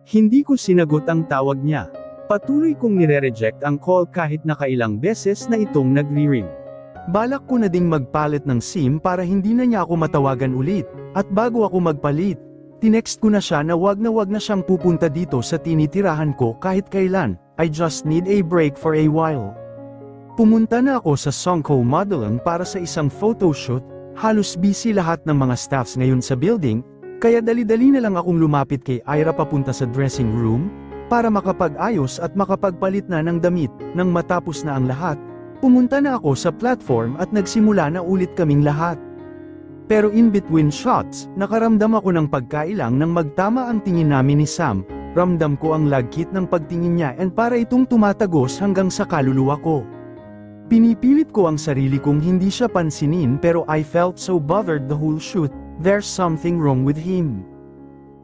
Hindi ko sinagot ang tawag niya. Patuloy kong nire-reject ang call kahit nakailang beses na itong nagri-ring. Balak ko na ding magpalit ng SIM para hindi na niya ako matawagan ulit, at bago ako magpalit, tinext ko na siya na wag na siyang pupunta dito sa tinitirahan ko kahit kailan. I just need a break for a while. Pumunta na ako sa Songko Modeling para sa isang photoshoot. Halos busy lahat ng mga staffs ngayon sa building, kaya dali-dali na lang akong lumapit kay Ira papunta sa dressing room, para makapag-ayos at makapagpalit na ng damit. Nang matapos na ang lahat, pumunta na ako sa platform at nagsimula na ulit kaming lahat. Pero in between shots, nakaramdam ako ng pagkailang nang magtama ang tingin namin ni Sam. Ramdam ko ang lagkit ng pagtingin niya and para itong tumatagos hanggang sa kaluluwa ko. Pinipilit ko ang sarili kong hindi siya pansinin pero I felt so bothered the whole shoot. There's something wrong with him.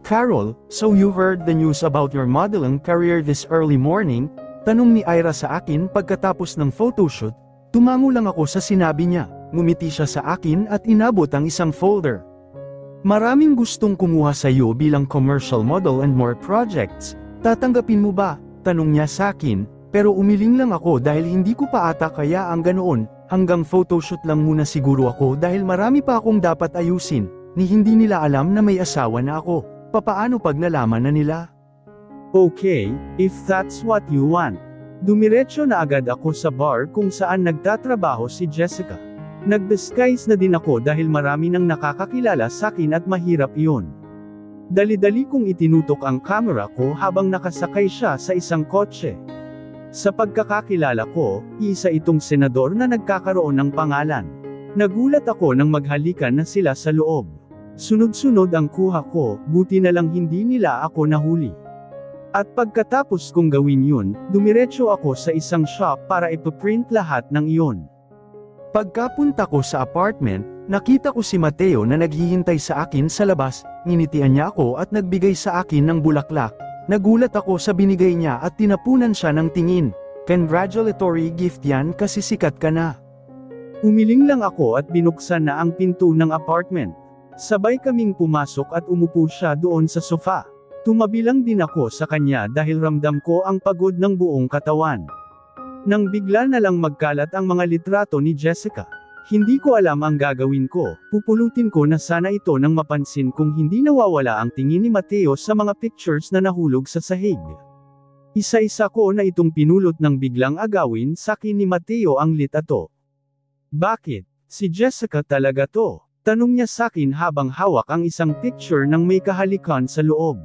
Carol, so you heard the news about your modeling career this early morning? Tanong ni Ira sa akin pagkatapos ng photoshoot. Tumango lang ako sa sinabi niya. Ngumiti siya sa akin at inabot ang isang folder. Maraming gustong kumuha sa iyo bilang commercial model and more projects. Tatanggapin mo ba? Tanong niya sa akin. Pero umiling lang ako dahil hindi ko pa ata kaya ang ganoon, hanggang photoshoot lang muna siguro ako dahil marami pa akong dapat ayusin, ni hindi nila alam na may asawa na ako. Papaano pag nalaman na nila? Okay, if that's what you want. Dumiretso na agad ako sa bar kung saan nagtatrabaho si Jessica. Nag-disguise na din ako dahil marami nang nakakakilala sa akin at mahirap iyon. Dali-dali kong itinutok ang camera ko habang nakasakay siya sa isang kotse. Sa pagkakakilala ko, isa itong senador na nagkakaroon ng pangalan. Nagulat ako nang maghalikan na sila sa loob. Sunod-sunod ang kuha ko, buti na lang hindi nila ako nahuli. At pagkatapos kong gawin yun, dumiretso ako sa isang shop para ipaprint lahat ng iyon. Pagkapunta ko sa apartment, nakita ko si Mateo na naghihintay sa akin sa labas, nginitian niya ako at nagbigay sa akin ng bulaklak. Nagulat ako sa binigay niya at tinapunan siya ng tingin. Congratulatory gift yan kasi sikat ka na. Umiling lang ako at binuksan na ang pinto ng apartment. Sabay kaming pumasok at umupo siya doon sa sofa. Tumabi lang din ako sa kanya dahil ramdam ko ang pagod ng buong katawan. Nang bigla na lang magkalat ang mga litrato ni Jessica. Hindi ko alam ang gagawin ko, pupulutin ko na sana ito nang mapansin kung hindi nawawala ang tingin ni Mateo sa mga pictures na nahulog sa sahig. Isa-isa ko na itong pinulot ng biglang agawin sa akin ni Mateo ang litrato. Bakit? Si Jessica talaga to? Tanong niya sa akin habang hawak ang isang picture ng may kahalikan sa loob.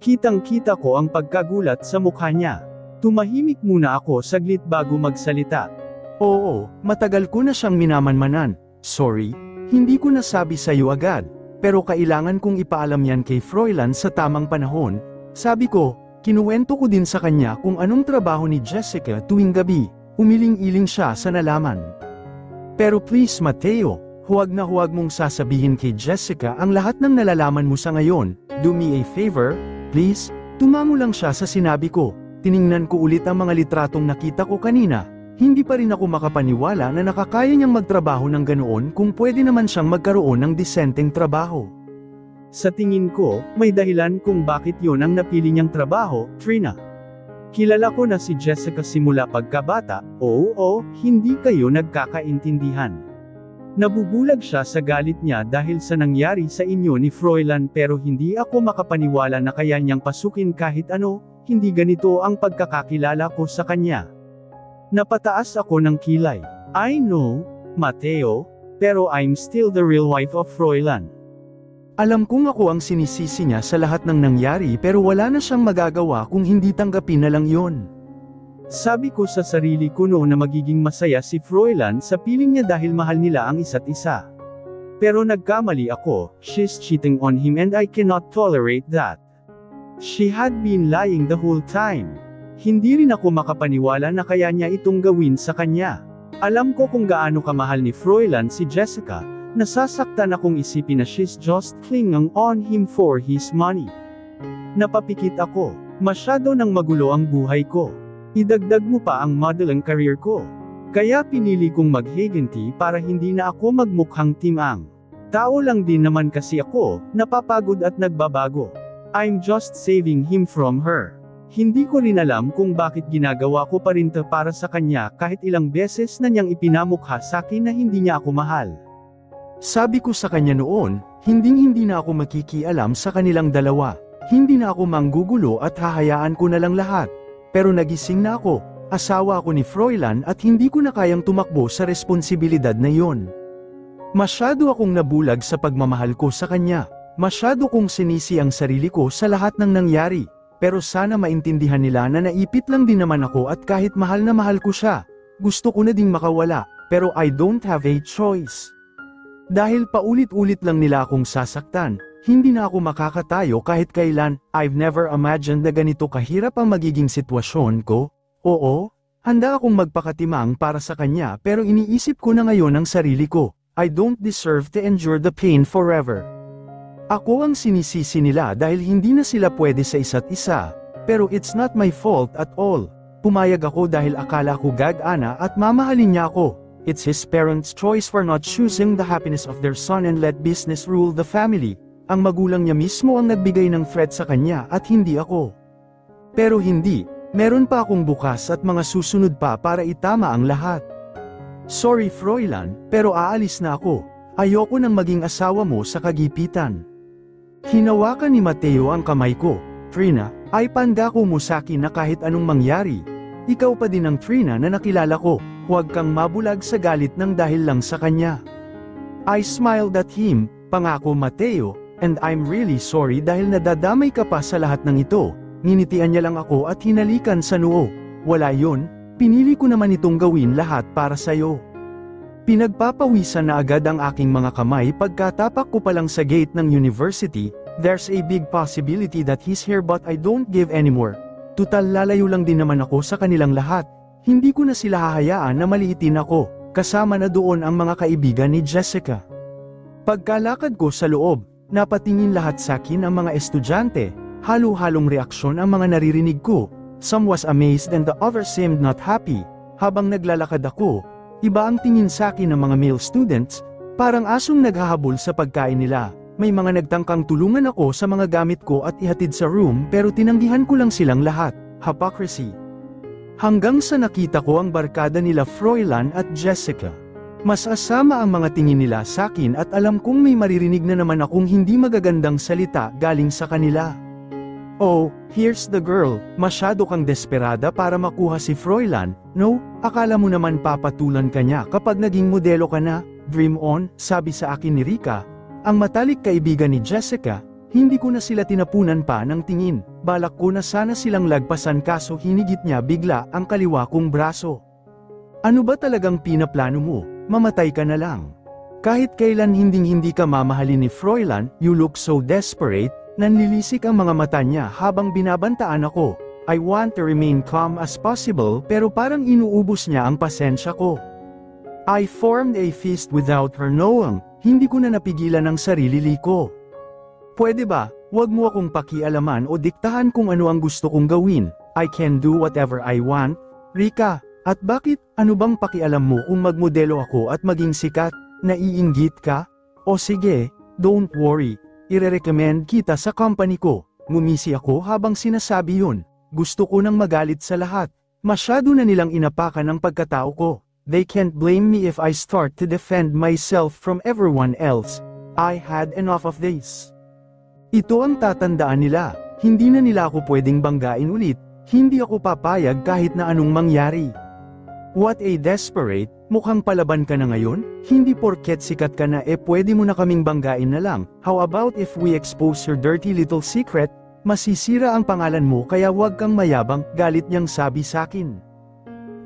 Kitang-kita ko ang pagkagulat sa mukha niya. Tumahimik muna ako saglit bago magsalita. Oo, matagal ko na siyang minamanmanan. Sorry, hindi ko nasabi sa iyo agad. Pero kailangan kong ipaalam yan kay Froilan sa tamang panahon. Sabi ko, kinuwento ko din sa kanya kung anong trabaho ni Jessica tuwing gabi. Umiling-iling siya sa nalaman. Pero please Mateo, huwag mong sasabihin kay Jessica ang lahat ng nalalaman mo sa ngayon. Do me a favor, please. Tumango lang siya sa sinabi ko. Tiningnan ko ulit ang mga litratong nakita ko kanina. Hindi pa rin ako makapaniwala na nakakaya niyang magtrabaho ng ganoon kung pwede naman siyang magkaroon ng disenteng trabaho. Sa tingin ko, may dahilan kung bakit yun ang napili niyang trabaho, Trina. Kilala ko na si Jessica simula pagkabata, oo, hindi kayo nagkakaintindihan. Nabubulag siya sa galit niya dahil sa nangyari sa inyo ni Froilan pero hindi ako makapaniwala na kaya niyang pasukin kahit ano, hindi ganito ang pagkakakilala ko sa kanya. Napataas ako ng kilay. I know, Mateo, pero I'm still the real wife of Froilan. Alam kong ako ang sinisisi niya sa lahat ng nangyari pero wala na siyang magagawa kung hindi tanggapin na lang yon. Sabi ko sa sarili ko noon na magiging masaya si Froilan sa piling niya dahil mahal nila ang isa't isa. Pero nagkamali ako, she's cheating on him and I cannot tolerate that. She had been lying the whole time. Hindi rin ako makapaniwala na kaya niya itong gawin sa kanya. Alam ko kung gaano kamahal ni Froilan si Jessica, nasasaktan akong isipin na she's just clinging on him for his money. Napapikit ako, masyado nang magulo ang buhay ko. Idagdag mo pa ang modeling career ko. Kaya pinili kong maghiganti para hindi na ako magmukhang timang. Tao lang din naman kasi ako, napapagod at nagbabago. I'm just saving him from her. Hindi ko rin alam kung bakit ginagawa ko pa rin to para sa kanya kahit ilang beses na niyang ipinamukha sa akin na hindi niya ako mahal. Sabi ko sa kanya noon, hindi na ako makikialam sa kanilang dalawa. Hindi na ako manggugulo at hahayaan ko na lang lahat. Pero nagising na ako, asawa ako ni Froilan at hindi ko na kayang tumakbo sa responsibilidad na yon. Masyado akong nabulag sa pagmamahal ko sa kanya. Masyado kong sinisi ang sarili ko sa lahat ng nangyari. Pero sana maintindihan nila na naipit lang din naman ako at kahit mahal na mahal ko siya, gusto ko na ding makawala, pero I don't have a choice. Dahil paulit-ulit lang nila akong sasaktan, hindi na ako makakatayo kahit kailan. I've never imagined na ganito kahirap ang magiging sitwasyon ko. Oo, handa akong magpakatimang para sa kanya pero iniisip ko na ngayon ang sarili ko. I don't deserve to endure the pain forever. Ako ang sinisisi nila dahil hindi na sila pwede sa isa't isa, pero it's not my fault at all. Pumayag ako dahil akala ko gagana at mamahalin niya ako. It's his parents' choice for not choosing the happiness of their son and let business rule the family. Ang magulang niya mismo ang nagbigay ng threat sa kanya at hindi ako. Pero hindi, meron pa akong bukas at mga susunod pa para itama ang lahat. Sorry Froilan, pero aalis na ako. Ayoko nang maging asawa mo sa kagipitan. Hinawakan ni Mateo ang kamay ko. Trina, ay pangako mo sa akin na kahit anong mangyari. Ikaw pa din ang Trina na nakilala ko, huwag kang mabulag sa galit ng dahil lang sa kanya. I smiled at him, pangako Mateo, and I'm really sorry dahil nadadamay ka pa sa lahat ng ito. Nginitian niya lang ako at hinalikan sa noo. Wala yun, pinili ko naman itong gawin lahat para sa'yo. Pinagpapawisan na agad ang aking mga kamay pagkatapak ko pa lang sa gate ng university. There's a big possibility that he's here but I don't give anymore. Tutal lalayo lang din naman ako sa kanilang lahat. Hindi ko na sila hahayaan na maliitin ako, kasama na doon ang mga kaibigan ni Jessica. Pagkalakad ko sa loob, napatingin lahat sa akin ang mga estudyante, halo-halong reaksyon ang mga naririnig ko. Some was amazed and the other seemed not happy. Habang naglalakad ako, iba ang tingin sa akin ng mga male students, parang asong naghahabol sa pagkain nila. May mga nagtangkang tulungan ako sa mga gamit ko at ihatid sa room pero tinanggihan ko lang silang lahat. Hypocrisy. Hanggang sa nakita ko ang barkada nila Froilan at Jessica. Mas asama ang mga tingin nila sa akin at alam kong may maririnig na naman akong hindi magagandang salita galing sa kanila. Oh, here's the girl, masyado kang desperada para makuha si Froilan, no? Akala mo naman papatulan ka niya kapag naging modelo ka na? Dream on, sabi sa akin ni Rika. Ang matalik kaibigan ni Jessica, hindi ko na sila tinapunan pa ng tingin. Balak ko na sana silang lagpasan kaso hinigit niya bigla ang kaliwa kong braso. Ano ba talagang pinaplano mo? Mamatay ka na lang. Kahit kailan hindi ka mamahalin ni Froilan, you look so desperate. Nanlilisik ang mga mata niya habang binabantaan ako. I want to remain calm as possible pero parang inuubos niya ang pasensya ko. I formed a fist without her knowing. Hindi ko na napigilan ang sarili ko. Pwede ba, wag mo akong pakialaman o diktahan kung ano ang gusto kong gawin. I can do whatever I want. Rika, at bakit, ano bang pakialam mo kung magmodelo ako at maging sikat? Naiinggit ka? O sige, don't worry. Ire-recommend kita sa company ko. Ngumisi ako habang sinasabi yun. Gusto ko nang magalit sa lahat. Masyado na nilang inapakan ang pagkatao ko. They can't blame me if I start to defend myself from everyone else. I had enough of this. Ito ang tatandaan nila. Hindi na nila ako pwedeng banggain ulit. Hindi ako papayag kahit na anong mangyari. What a desperate, mukhang palaban ka na ngayon? Hindi porket sikat ka na pwede mo na kaming banggain na lang. How about if we expose your dirty little secret? Masisira ang pangalan mo kaya wag kang mayabang, galit niyang sabi sakin.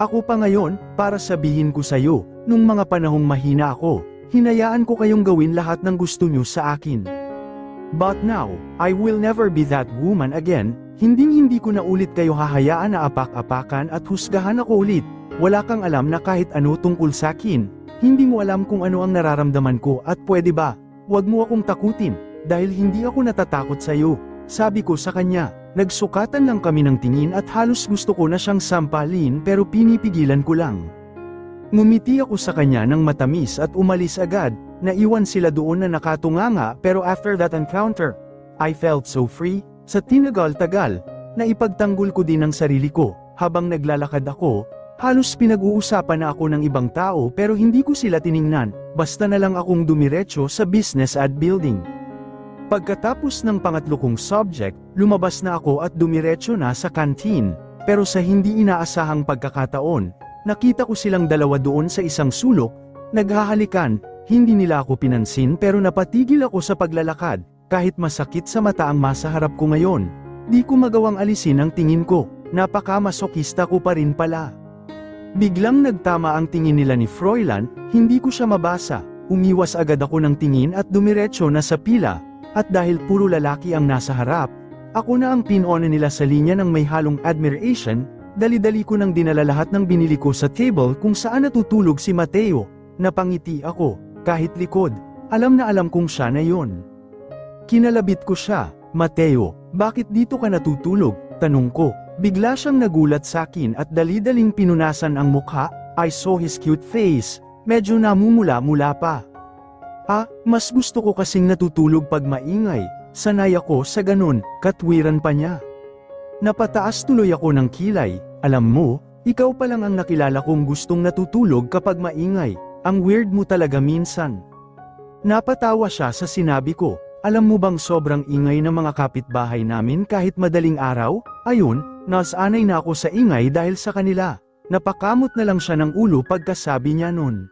Ako pa ngayon, para sabihin ko sa'yo, nung mga panahong mahina ako, hinayaan ko kayong gawin lahat ng gusto niyo sa akin. But now, I will never be that woman again. Hindi ko na ulit kayo hahayaan na apak-apakan at husgahan ako ulit. Wala kang alam na kahit ano tungkol sa akin. Hindi mo alam kung ano ang nararamdaman ko at pwede ba, wag mo akong takutin, dahil hindi ako natatakot sa'yo. Sabi ko sa kanya, nagsukatan lang kami ng tingin at halos gusto ko na siyang sampalin pero pinipigilan ko lang. Ngumiti ako sa kanya ng matamis at umalis agad, naiwan sila doon na nakatunganga pero after that encounter, I felt so free, Sa tinagal-tagal, naipagtanggol ko din ang sarili ko, habang naglalakad ako, halos pinag-uusapan na ako ng ibang tao pero hindi ko sila tiningnan, basta na lang akong dumiretso sa business ad building. Pagkatapos ng pangatlo kong subject, lumabas na ako at dumiretso na sa canteen, pero sa hindi inaasahang pagkakataon, nakita ko silang dalawa doon sa isang sulok, naghahalikan, hindi nila ako pinansin pero napatigil ako sa paglalakad, kahit masakit sa mata ang masa harap ko ngayon. Di ko magawang alisin ang tingin ko, napaka-masokista ko pa rin pala. Biglang nagtama ang tingin nila ni Froilan, hindi ko siya mabasa, umiwas agad ako ng tingin at dumiretso na sa pila, at dahil puro lalaki ang nasa harap, ako na ang pinona nila sa linya ng may halong admiration, dali-dali ko nang dinala lahat ng binili ko sa table kung saan natutulog si Mateo. Napangiti ako, kahit likod, alam na alam kong siya na yon. Kinalabit ko siya, Mateo, bakit dito ka natutulog? Tanong ko, bigla siyang nagulat sa akin at dali-daling pinunasan ang mukha, I saw his cute face, medyo namumula-mula pa. Mas gusto ko kasing natutulog pag maingay, sanay ako sa ganun, katwiran pa niya. Napataas tuloy ako ng kilay, alam mo, ikaw pa lang ang nakilala kong gustong natutulog kapag maingay, ang weird mo talaga minsan. Napatawa siya sa sinabi ko, alam mo bang sobrang ingay ng mga kapitbahay namin kahit madaling araw? Ayun, nasanay na ako sa ingay dahil sa kanila. Napakamot na lang siya ng ulo pagkasabi niya nun.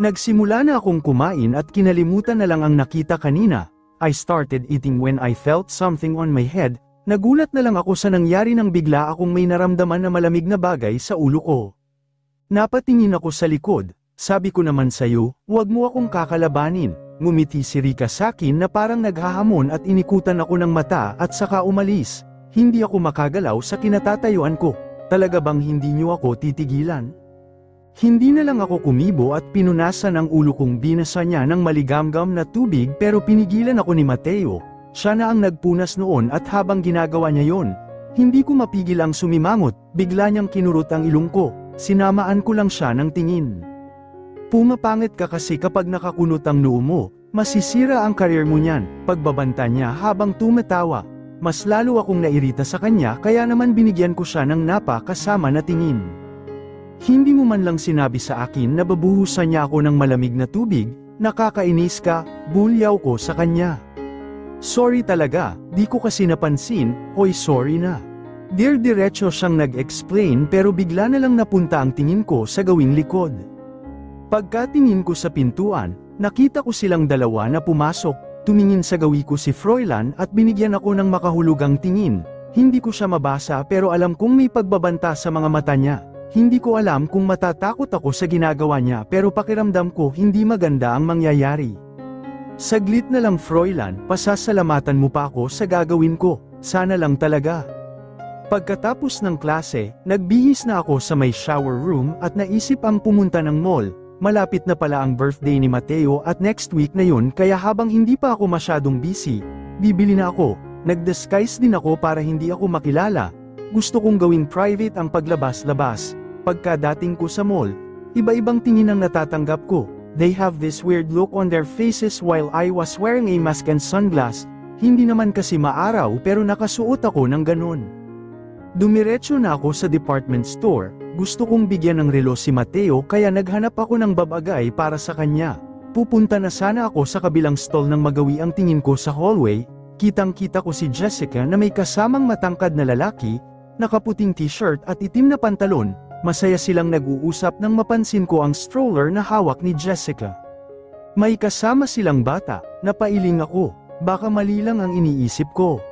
Nagsimula na akong kumain at kinalimutan na lang ang nakita kanina. I started eating when I felt something on my head. Nagulat na lang ako sa nangyari nang bigla akong may naramdaman na malamig na bagay sa ulo ko. Napatingin ako sa likod. Sabi ko naman sa'yo, huwag mo akong kakalabanin. Ngumiti si Rika sa akin na parang naghahamon at inikutan ako ng mata at saka umalis. Hindi ako makagalaw sa kinatatayuan ko. Talaga bang hindi niyo ako titigilan? Hindi na lang ako kumibo at pinunasan ang ulo kong binasa niya ng maligamgam na tubig pero pinigilan ako ni Mateo. Siya na ang nagpunas noon at habang ginagawa niya yon, hindi ko mapigil ang sumimangot, bigla niyang kinurot ang ilong ko, sinamaan ko lang siya ng tingin. Pumapangit ka kasi kapag nakakunot ang noo mo, masisira ang karir mo niyan, pagbabanta niya habang tumatawa. Mas lalo akong nairita sa kanya kaya naman binigyan ko siya ng napakasama na tingin. Hindi mo man lang sinabi sa akin na babuhusan niya ako ng malamig na tubig, nakakainis ka, bulyaw ko sa kanya. Sorry talaga, di ko kasi napansin, hoy sorry na. Diretso siyang nag-explain pero bigla na lang napunta ang tingin ko sa gawing likod. Pagkatingin ko sa pintuan, nakita ko silang dalawa na pumasok, tumingin sa gawi ko si Froilan at binigyan ako ng makahulugang tingin. Hindi ko siya mabasa pero alam kong may pagbabanta sa mga mata niya. Hindi ko alam kung matatakot ako sa ginagawa niya pero pakiramdam ko hindi maganda ang mangyayari. Saglit na lang Froilan, pasasalamatan mo pa ako sa gagawin ko, sana lang talaga. Pagkatapos ng klase, nagbihis na ako sa may shower room at naisip ang pumunta ng mall. Malapit na pala ang birthday ni Mateo at next week na yun kaya habang hindi pa ako masyadong busy, bibili na ako. Nag-disguise din ako para hindi ako makilala. Gusto kong gawing private ang paglabas-labas. Pagkadating ko sa mall, iba-ibang tingin ang natatanggap ko. They have this weird look on their faces while I was wearing a mask and sunglass. Hindi naman kasi maaraw pero nakasuot ako ng ganun. Dumiretso na ako sa department store. Gusto kong bigyan ng relo si Mateo kaya naghanap ako ng babagay para sa kanya. Pupunta na sana ako sa kabilang stall nang magawi ang tingin ko sa hallway. Kitang-kita ko si Jessica na may kasamang matangkad na lalaki, nakaputing t-shirt at itim na pantalon. Masaya silang nag-uusap nang mapansin ko ang stroller na hawak ni Jessica. May kasama silang bata, napailing ako, baka mali lang ang iniisip ko.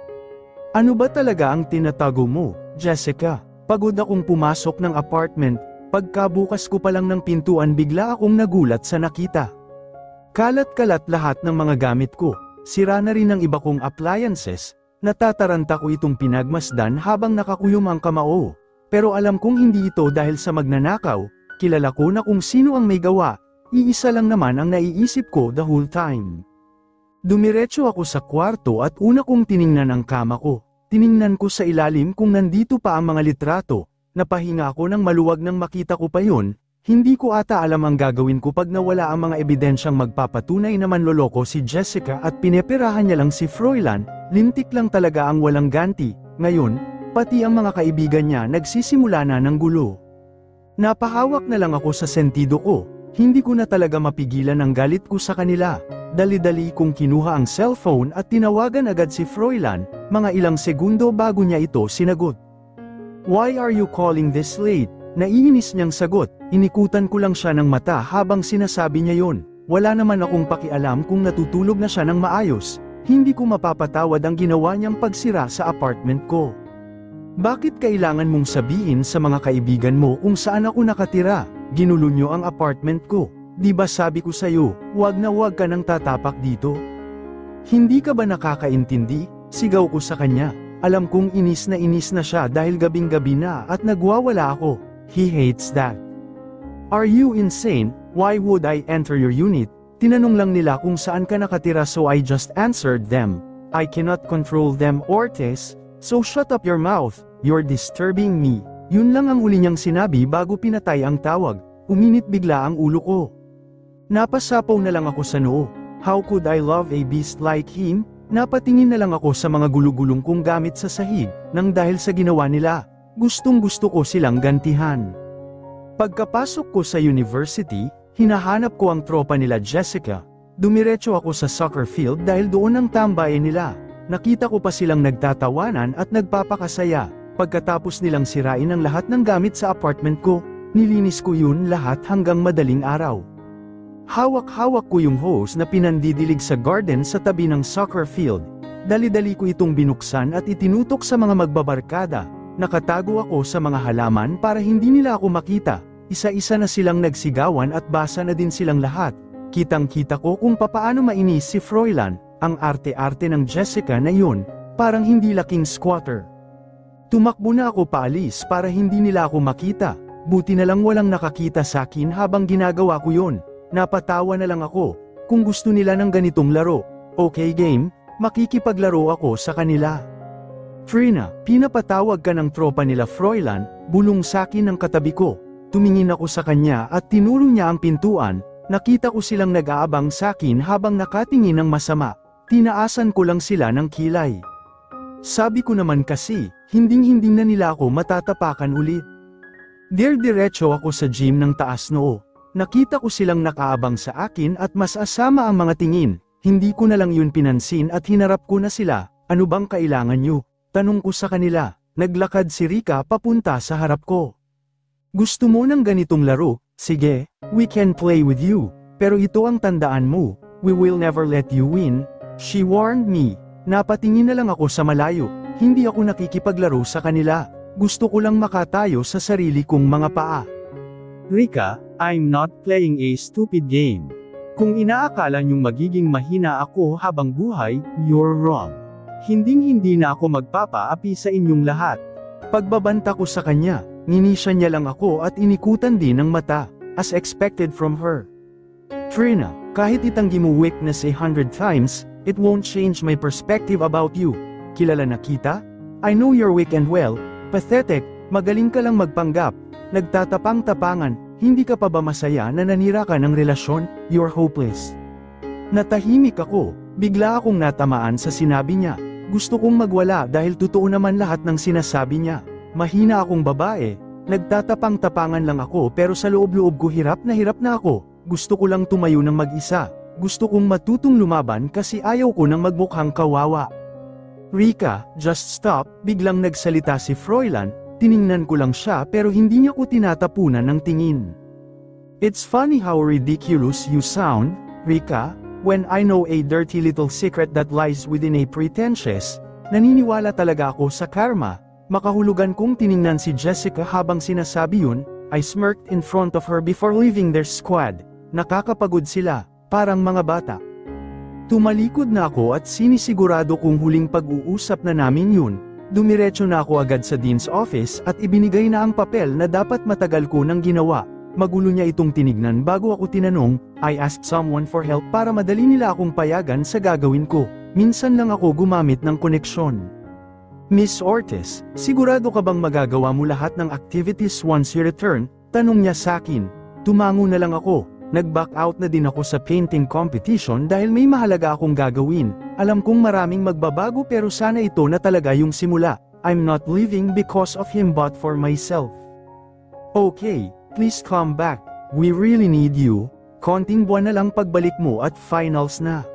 Ano ba talaga ang tinatago mo, Jessica? Pagod akong pumasok ng apartment, pagkabukas ko pa lang ng pintuan bigla akong nagulat sa nakita. Kalat-kalat lahat ng mga gamit ko, sira na rin ang iba kong appliances, natataranta ko itong pinagmasdan habang nakakuyom ang kamao. Pero alam kong hindi ito dahil sa magnanakaw, kilala ko na kung sino ang may gawa, iisa lang naman ang naiisip ko the whole time. Dumiretso ako sa kwarto at una kong tiningnan ang kama ko. Tiningnan ko sa ilalim kung nandito pa ang mga litrato, napahinga ako nang maluwag nang makita ko pa yun, Hindi ko ata alam ang gagawin ko pag nawala ang mga ebidensyang magpapatunay na manloloko si Jessica at pineperahan niya lang si Froilan, lintik lang talaga ang walang ganti. Ngayon, pati ang mga kaibigan niya nagsisimula na ng gulo. Napahawak na lang ako sa sentido ko, hindi ko na talaga mapigilan ang galit ko sa kanila. Dali-dali kong kinuha ang cellphone at tinawagan agad si Froilan, mga ilang segundo bago niya ito sinagot. "Why are you calling this late?" Naiinis niyang sagot, inikutan ko lang siya ng mata habang sinasabi niya yon. Wala naman akong pakialam kung natutulog na siya ng maayos, hindi ko mapapatawad ang ginawa niyang pagsira sa apartment ko. "Bakit kailangan mong sabihin sa mga kaibigan mo kung saan ako nakatira? Ginulo niyo ang apartment ko. Di ba sabi ko sa'yo, wag na wag ka nang tatapak dito? Hindi ka ba nakakaintindi?" Sigaw ko sa kanya. Alam kong inis na siya dahil gabing-gabi na at nagwawala ako. He hates that. "Are you insane? Why would I enter your unit?" Tinanong lang nila kung saan ka nakatira so I just answered them. "I cannot control them, Ortiz, so shut up your mouth, you're disturbing me." Yun lang ang huli niyang sinabi bago pinatay ang tawag. Uminit bigla ang ulo ko. Napasapaw na lang ako sa noo. How could I love a beast like him? Napatingin na lang ako sa mga gulugulong kong gamit sa sahig, nang dahil sa ginawa nila. Gustong-gusto ko silang gantihan. Pagkapasok ko sa university, hinahanap ko ang tropa nila Jessica. Dumiretso ako sa soccer field dahil doon ang tambayan nila. Nakita ko pa silang nagtatawanan at nagpapakasaya. Pagkatapos nilang sirain ang lahat ng gamit sa apartment ko, nilinis ko yun lahat hanggang madaling araw. Hawak-hawak ko yung hose na pinandidilig sa garden sa tabi ng soccer field. Dali-dali ko itong binuksan at itinutok sa mga magbabarkada. Nakatago ako sa mga halaman para hindi nila ako makita. Isa-isa na silang nagsigawan at basa na din silang lahat. Kitang-kita ko kung papaano mainis si Froilan, ang arte-arte ng Jessica na yun, parang hindi laking squatter. Tumakbo na ako paalis para hindi nila ako makita. Buti na lang walang nakakita sa akin habang ginagawa ko yun. Napatawa na lang ako. Kung gusto nila ng ganitong laro, okay game, makikipaglaro ako sa kanila. "Trina, pinapatawag ka ng tropa nila Froilan," bulong sakin ng katabi ko. Tumingin ako sa kanya at tinuro niya ang pintuan. Nakita ko silang nag-aabang sakin habang nakatingin ng masama. Tinaasan ko lang sila ng kilay. Sabi ko naman kasi, hinding-hindi na nila ako matatapakan ulit. Diretso ako sa gym ng taas noo. Nakita ko silang nakaabang sa akin at mas asama ang mga tingin. Hindi ko na lang yun pinansin at hinarap ko na sila. "Ano bang kailangan nyo?" Tanong ko sa kanila. Naglakad si Rika papunta sa harap ko. "Gusto mo ng ganitong laro? Sige, we can play with you. Pero ito ang tandaan mo, we will never let you win," she warned me. Napatingin na lang ako sa malayo. Hindi ako nakikipaglaro sa kanila. Gusto ko lang makatayo sa sarili kong mga paa. "Rika, I'm not playing a stupid game. Kung inaakala niyong magiging mahina ako habang buhay, you're wrong. Hinding-hindi na ako magpapaapi sa inyong lahat." Pagbabanta ko sa kanya, ninisya niya lang ako at inikutan din ng mata, as expected from her. "Trina, kahit itanggi mo weakness 100 times, it won't change my perspective about you. Kilala na kita? I know you're weak and well, pathetic, magaling ka lang magpanggap, nagtatapang-tapangan, hindi ka pa ba masaya na nanira ka ng relasyon? You're hopeless." Natahimik ako, bigla akong natamaan sa sinabi niya. Gusto kong magwala dahil totoo naman lahat ng sinasabi niya. Mahina akong babae, nagtatapang-tapangan lang ako pero sa loob-loob ko hirap na ako. Gusto ko lang tumayo ng mag-isa. Gusto kong matutong lumaban kasi ayaw ko nang magmukhang kawawa. "Rika, just stop," biglang nagsalita si Froilan. Tiningnan ko lang siya pero hindi niya ko tinatapunan ng tingin. "It's funny how ridiculous you sound, Rika, when I know a dirty little secret that lies within a pretentious." Naniniwala talaga ako sa karma. Makahulugan kong tiningnan si Jessica habang sinasabi yun. I smirked in front of her before leaving their squad. Nakakapagod sila, parang mga bata. Tumalikod na ako at sinisigurado kong huling pag-uusap na namin yun. Dumiretso na ako agad sa dean's office at ibinigay na ang papel na dapat matagal ko nang ginawa. Magulo niya itong tinignan bago ako tinanong. I asked someone for help para madali nila akong payagan sa gagawin ko. Minsan lang ako gumamit ng koneksyon. "Miss Ortiz, sigurado ka bang magagawa mo lahat ng activities once you return?" Tanong niya sakin. Tumango na lang ako. Nag-back out na din ako sa painting competition dahil may mahalaga akong gagawin. Alam kong maraming magbabago pero sana ito na talaga yung simula. I'm not leaving because of him but for myself. Okay, please come back. We really need you. Konting buwan na lang pagbalik mo at finals na.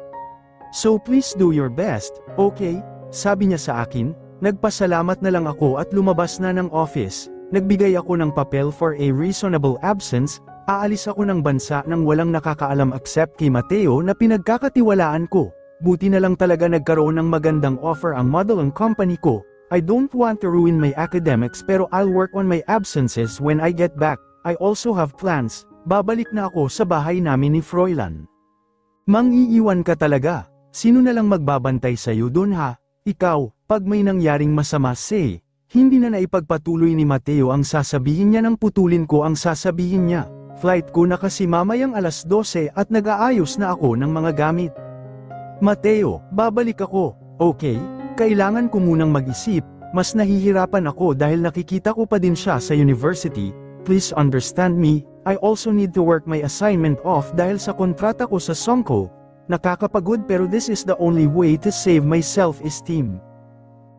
So please do your best, okay? Sabi niya sa akin. Nagpasalamat na lang ako at lumabas na ng office. Nagbigay ako ng papel for a reasonable absence. Aalis ako ng bansa nang walang nakakaalam except kay Mateo na pinagkakatiwalaan ko. Buti na lang talaga nagkaroon ng magandang offer ang model company ko. I don't want to ruin my academics pero I'll work on my absences when I get back. I also have plans. Babalik na ako sa bahay namin ni Froilan. Mang-iiwan ka talaga. Sino na lang magbabantay sa'yo dun ha? Ikaw, pag may nangyaring masama say, hindi na naipagpatuloy ni Mateo ang sasabihin niya nang putulin ko ang sasabihin niya. Flight ko na kasi mamayang alas 12 at nag-aayos na ako ng mga gamit. Mateo, babalik ako, okay? Kailangan ko munang mag-isip, mas nahihirapan ako dahil nakikita ko pa din siya sa university. Please understand me, I also need to work my assignment off dahil sa kontrata ko sa Songko. Nakakapagod pero this is the only way to save my self-esteem.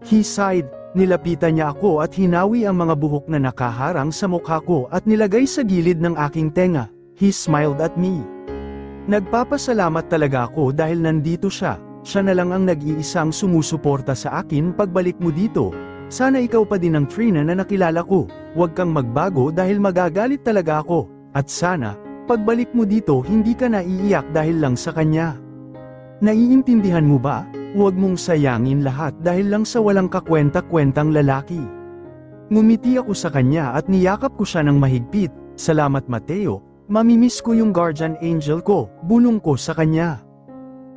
He sighed. Nilapitan niya ako at hinawi ang mga buhok na nakaharang sa mukha ko at nilagay sa gilid ng aking tenga. He smiled at me. Nagpapasalamat talaga ako dahil nandito siya. Siya na lang ang nag-iisang sumusuporta sa akin pagbalik mo dito. Sana ikaw pa din ang Trina na nakilala ko. Huwag kang magbago dahil magagalit talaga ako. At sana, pagbalik mo dito hindi ka naiiyak dahil lang sa kanya. Naiintindihan mo ba? Huwag mong sayangin lahat dahil lang sa walang kakwenta-kwentang lalaki. Ngumiti ako sa kanya at niyakap ko siya ng mahigpit. Salamat Mateo, mamimiss ko yung guardian angel ko, bulong ko sa kanya.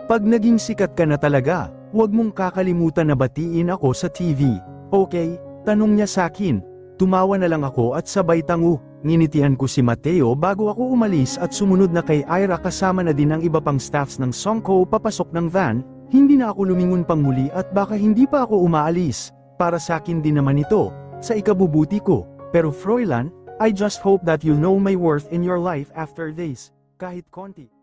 Pag naging sikat ka na talaga, huwag mong kakalimutan na batiin ako sa TV. Okay? Tanong niya sa akin. Tumawa na lang ako at sabay tango. Nginitian ko si Mateo bago ako umalis at sumunod na kay Ira kasama na din ang iba pang staffs ng Songko papasok ng van. Hindi na ako lumingon pang muli at baka hindi pa ako umaalis. Para sa akin din naman ito, sa ikabubuti ko. Pero Froilan, I just hope that you know my worth in your life after this. Kahit konti.